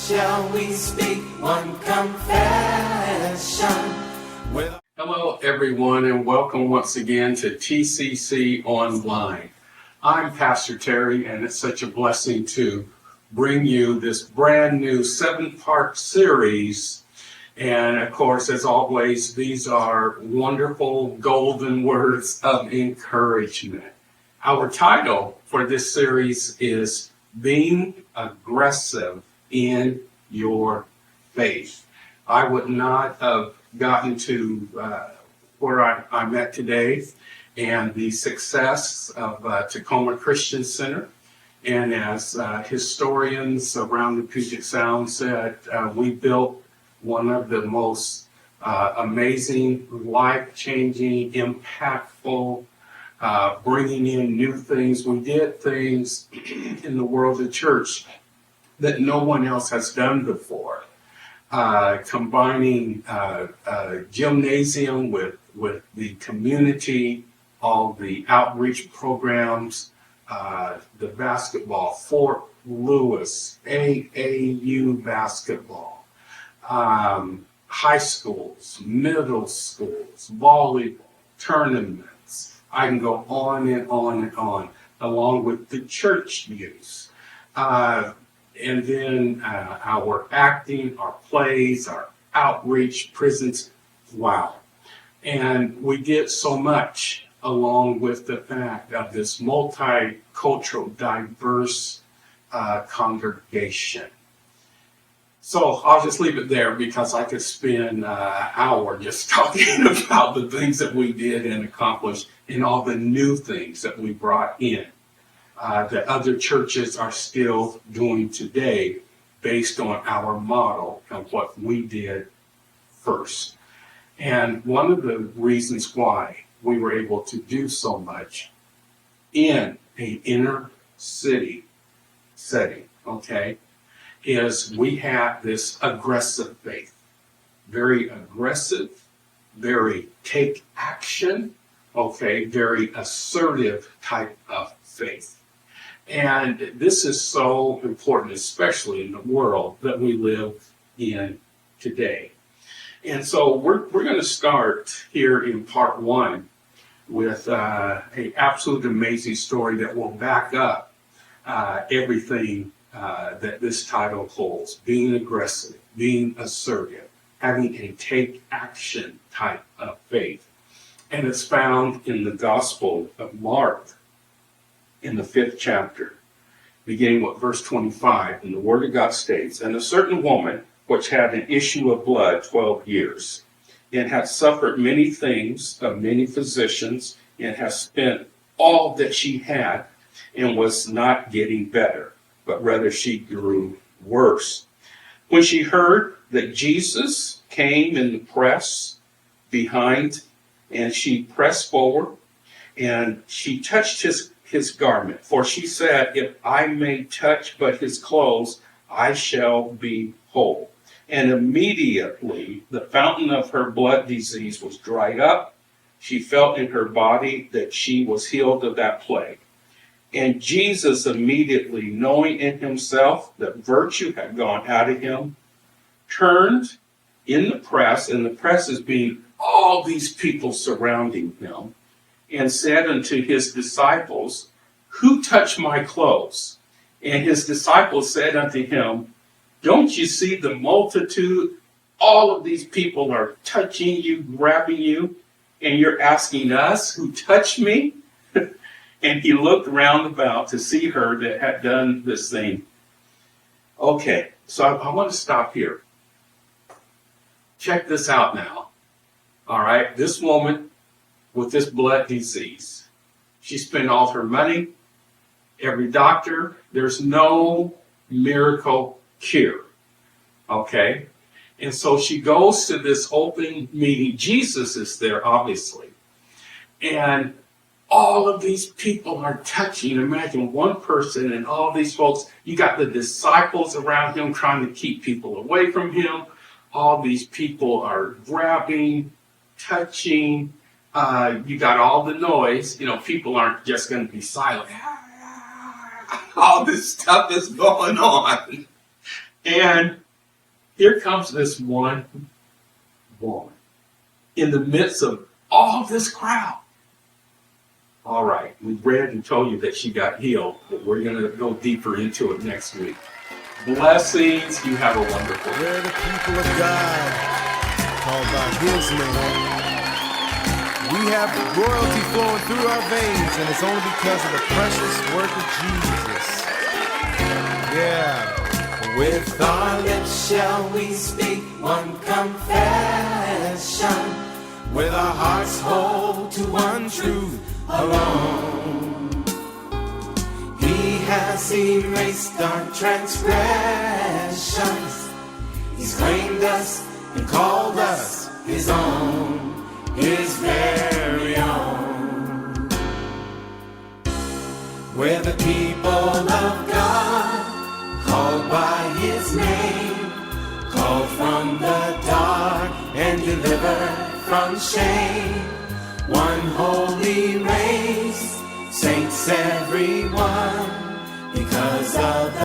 Shall we speak one confession? Hello, everyone, and welcome once again to TCC Online. I'm Pastor Terry, and it's such a blessing to bring you this brand new 7-part series. And of course, as always, these are wonderful golden words of encouragement. Our title for this series is Being Aggressive in Your Faith. I would not have gotten to where I'm at today and the success of Tacoma Christian Center. And as historians around the Puget Sound said, we built one of the most amazing, life-changing, impactful, bringing in new things. We did things in the world of church that no one else has done before. Combining gymnasium with the community, all the outreach programs, the basketball, Fort Lewis, AAU basketball, high schools, middle schools, volleyball, tournaments. I can go on and on and on, along with the church youth. And then our acting, our plays, our outreach, prisons. Wow. And we did so much along with the fact of this multicultural, diverse congregation. So I'll just leave it there because I could spend an hour just talking about the things that we did and accomplished and all the new things that we brought in. That other churches are still doing today based on our model and what we did first. And one of the reasons why we were able to do so much in an inner city setting, okay, is we have this aggressive faith. Very aggressive, very take action, okay, very assertive type of faith. And this is so important, especially in the world that we live in today. And so we're going to start here in part 1 with an absolute amazing story that will back up everything that this title holds. Being aggressive, being assertive, having a take action type of faith. And it's found in the Gospel of Mark, in the 5th chapter, beginning with verse 25, and the Word of God states, "And a certain woman, which had an issue of blood 12 years, and had suffered many things of many physicians, and had spent all that she had, and was not getting better, but rather she grew worse. When she heard that Jesus came in the press behind, and she pressed forward, and she touched his garment. For she said, if I may touch but his clothes, I shall be whole. And immediately the fountain of her blood disease was dried up. She felt in her body that she was healed of that plague. And Jesus, immediately knowing in himself that virtue had gone out of him, turned in the press, and the press is being all these people surrounding him, and said unto his disciples, Who touched my clothes? And his disciples said unto him, Don't you see the multitude? All of these people are touching you, grabbing you, and you're asking us, who touched me? And he looked round about to see her that had done this thing. Okay, so I want to stop here. Check this out now. All right, this woman with this blood disease, she spent all her money, every doctor, there's no miracle cure, okay? And so she goes to this open meeting. Jesus is there, obviously. And all of these people are touching. Imagine one person and all these folks. You got the disciples around him trying to keep people away from him. All these people are grabbing, touching. You got all the noise. You know, people aren't just going to be silent. All this stuff is going on. And here comes this one woman in the midst of all this crowd. All right, we read and told you that she got healed, but we're going to go deeper into it next week. Blessings. You have a wonderful day. We're the people of God, called by His name. We have royalty flowing through our veins, and it's only because of the precious work of Jesus. Yeah. With our lips shall we speak one confession. With our hearts hold to one truth alone. He has erased our transgressions. He's claimed us and called us His own, His very own. We're the people of God, called by His name, called from the dark and delivered from shame. One holy race, saints everyone, because of the